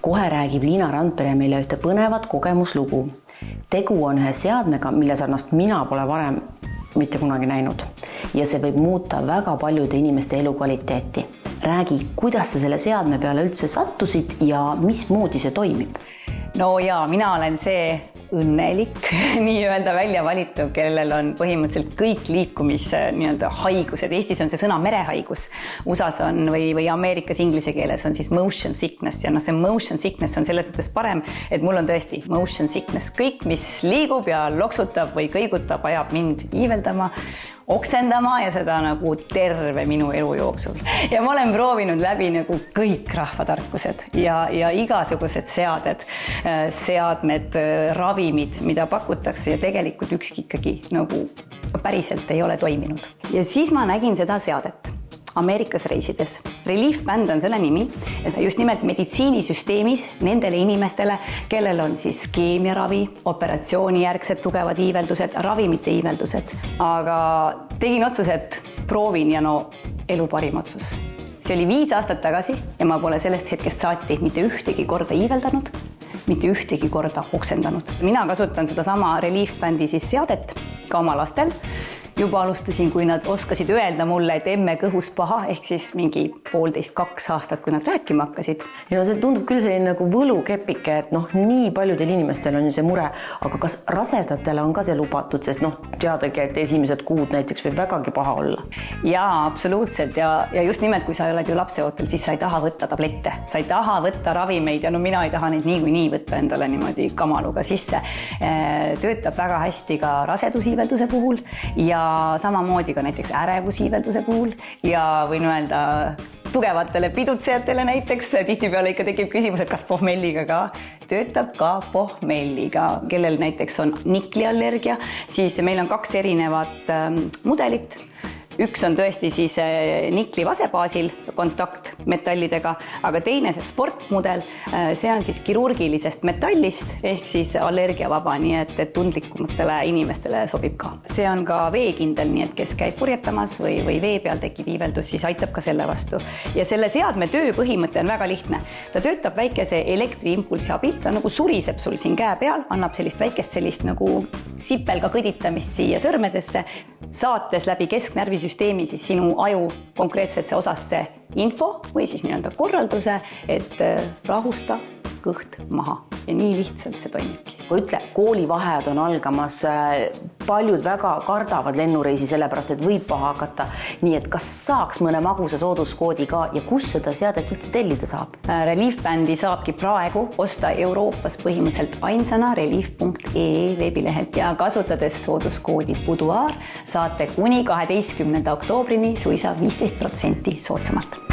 Kohe räägib Liina Randpere meile ühte põnevat kogemuslugu. Tegu on ühe seadmega, mille sarnast mina pole varem mitte kunagi näinud. Ja see võib muuta väga paljude inimeste elukvaliteeti. Räägi, kuidas sa selle seadme peale üldse sattusid ja mismoodi see toimib? No jaa, mina olen see õnnelik, nii-öelda välja valitud, kellel on põhimõtteliselt kõik haigused. Eestis on see sõna merehaigus. USAs on või Ameerikas inglise keeles on siis motion sickness ja see motion sickness on selles mõttes parem, et mul on tõesti motion sickness. Kõik, mis liigub ja loksutab või kõigutab, ajab mind iiveldama, oksendama ja seda nagu terve minu elu jooksul. Ja ma olen proovinud läbi nagu kõik rahvatarkused ja igasugused seadmed, ravimid, mida pakutakse ja tegelikult ükski ikkagi nagu päriselt ei ole toiminud. Ja siis ma nägin seda seadet Ameerikas reisides. Relief Band on selle nimi, just nimelt meditsiinisüsteemis nendele inimestele, kellel on siis keemiaravi, operatsioonijärgsed tugevad iiveldused, ravimite iiveldused. Aga tegin otsused, proovin ja elu parim otsus. See oli 5 aastat tagasi ja ma pole sellest hetkest saati mitte ühtegi korda iiveldanud, mitte ühtegi korda oksendanud. Mina kasutan seda sama Relief Bandi siis seadet ka oma lastel. Juba alustasin, kui nad oskasid öelda mulle, et emme kõhus paha, ehk siis mingi 1,5–2 aastat, kui nad rääkima hakkasid. Ja see tundub küll selline nagu võlukepike, et nii paljudel inimestel on ju see mure, aga kas rasedatele on ka see lubatud, sest teadagi, et esimesed kuud näiteks võib vägagi paha olla? Jaa, absoluutselt ja just nimelt, kui sa oled ju lapseootel, siis sa ei taha võtta tablette, sa ei taha võtta ravimeid ja mina ei taha neid niikuinii võtta endale niimoodi kamaluga sisse. Töötab väga hästi ka rasedusiivelduse puhul ja samamoodi ka näiteks ärevusiivelduse puhul ja võin öelda tugevatele pidutsejatele näiteks, tihtipeale ikka tekib küsimus, et kas pohmelliga ka töötab ka pohmelliga, kellel näiteks on nikliallergia, siis meil on 2 erinevat mudelit. Üks on tõesti siis nikli vasebaasil kontakt metallidega, aga teine see sportmudel, see on siis kirurgilisest metallist ehk siis allergiavaba, nii et tundlikumatele inimestele sobib ka. See on ka veekindel, nii et kes käib purjetamas või vee peal tekib iiveldus, siis aitab ka selle vastu. Ja selle seadme töö põhimõte on väga lihtne. Ta töötab väikese elektriimpulsi abil, ta nagu suriseb sul siin käe peal, annab sellist nagu sipelga kõditamist siia sõrmedesse, saates läbi kesknärvisüsteemi siis sinu aju konkreetsesse osasse info või siis korralduse, et rahusta kõht maha. Ja nii lihtsalt see toimibki. Kui ütle, koolivaheajad on algamas, paljud väga kardavad lennureisi sellepärast, et võib paha hakata. Nii et kas saaks mõne magusa sooduskoodi ka ja kus seda seadet üldse tellida saab? Relief Bandi saabki praegu osta Euroopas põhimõtteliselt ainsana relief.ee veebilehelt ja kasutades sooduskoodi Boudoir saate kuni 12. oktoobrini suisa 15% soodsamalt.